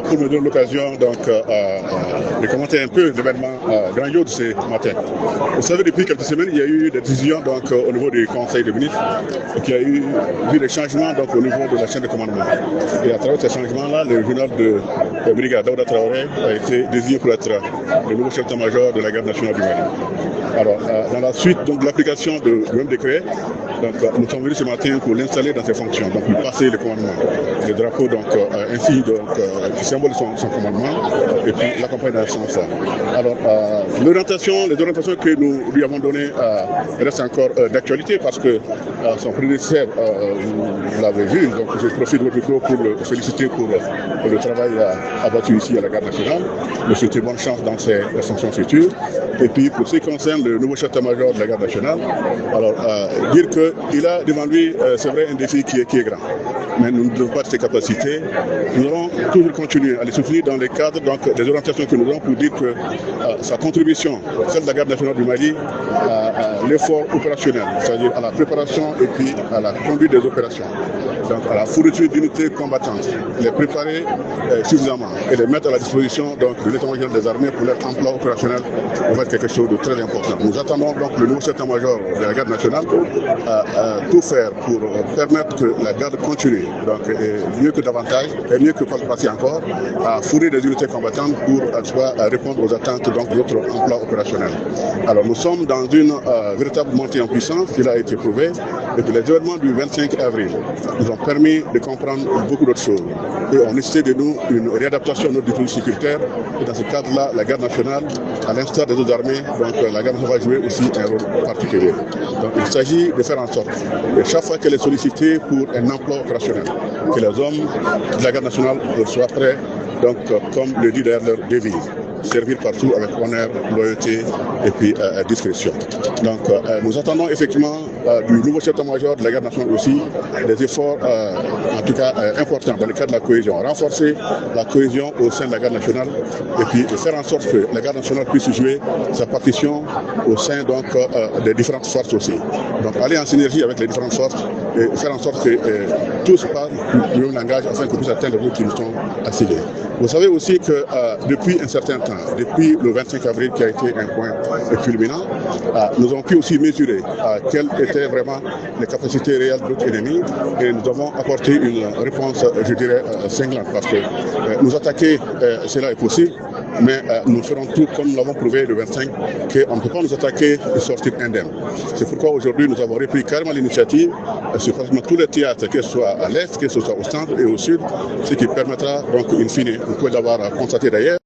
pour me donner l'occasion de commenter un peu l'événement grandiose de ce matin. Vous savez, depuis quelques semaines, il y a eu des décisions au niveau du Conseil des ministres qui a eu des changements au niveau de la chaîne de commandement. Et à travers ces changements-là, le général de brigade Daouda Traoré a été désigné pour être le nouveau chef d'état-major de la garde nationale du Mali. Alors, dans la suite de l'application du même décret, nous sommes venus ce matin pour l'installer dans ses fonctions, donc lui passer le commandement, le drapeau ainsi qui symbole son commandement, et puis l'accompagner dans ce sens-là. Alors, les orientations que nous lui avons données restent encore d'actualité parce que son prédécesseur, vous l'avez vu, donc je profite de votre micro pour le féliciter pour le travail abattu ici à la garde nationale, lui souhaiter bonne chance dans ses fonctions futures. Et puis, pour ce qui concerne le nouveau chef d'état-major de la garde nationale, alors dire qu'il a devant lui, c'est vrai, un défi qui est grand. Mais nous ne devons pas de ses capacités. Nous allons toujours continuer à les soutenir dans les cadres des orientations que nous avons pour dire que sa contribution, celle de la garde nationale du Mali, à l'effort opérationnel, c'est-à-dire à la préparation et puis à la conduite des opérations, donc à la fourniture d'unités combattantes, les préparer suffisamment et les mettre à la disposition de l'état-major des armées pour leur emploi opérationnel va être quelque chose de très important. Nous attendons donc le nouveau chef d'état-major de la garde nationale à tout faire pour permettre que la garde continue, donc mieux que davantage et mieux que par le passé encore, à fournir des unités combattantes pour répondre aux attentes de notre emploi opérationnel. Alors nous sommes dans une véritable montée en puissance qui a été prouvée et que les événements du 25 avril nous ont permis de comprendre beaucoup d'autres choses et ont nécessité de nous une réadaptation de notre dispositif sécuritaire et dans ce cadre-là, la garde nationale, à l'instar des autres armées, la garde nationale va jouer aussi un rôle particulier. Donc il s'agit de faire en sorte que chaque fois qu'elle est sollicitée pour un emploi opérationnel, que les hommes de la garde nationale soient prêts, comme le dit d'ailleurs leur devise, servir partout avec honneur, loyauté et puis discrétion. Donc nous attendons effectivement du nouveau chef d'état-major de la garde nationale aussi des efforts en tout cas importants dans le cadre de la cohésion, renforcer la cohésion au sein de la garde nationale et puis faire en sorte que la garde nationale puisse jouer sa partition au sein des différentes forces aussi. Donc aller en synergie avec les différentes forces et faire en sorte que tous parlent du même langage afin qu'on puisse atteindre les buts qui nous sont assignés. Vous savez aussi que depuis un certain temps, depuis le 25 avril qui a été un point culminant, nous avons pu aussi mesurer quelles étaient vraiment les capacités réelles de notre ennemi et nous avons apporté une réponse, je dirais, cinglante parce que nous attaquer, cela est possible, mais nous ferons tout comme nous l'avons prouvé le 25 qu'on ne peut pas nous attaquer et sortir indemne. C'est pourquoi aujourd'hui nous avons repris carrément l'initiative sur pratiquement tous les théâtres, que ce soit à l'est, que ce soit au centre et au sud, ce qui permettra donc in fine, vous pouvez l'avoir constaté d'ailleurs,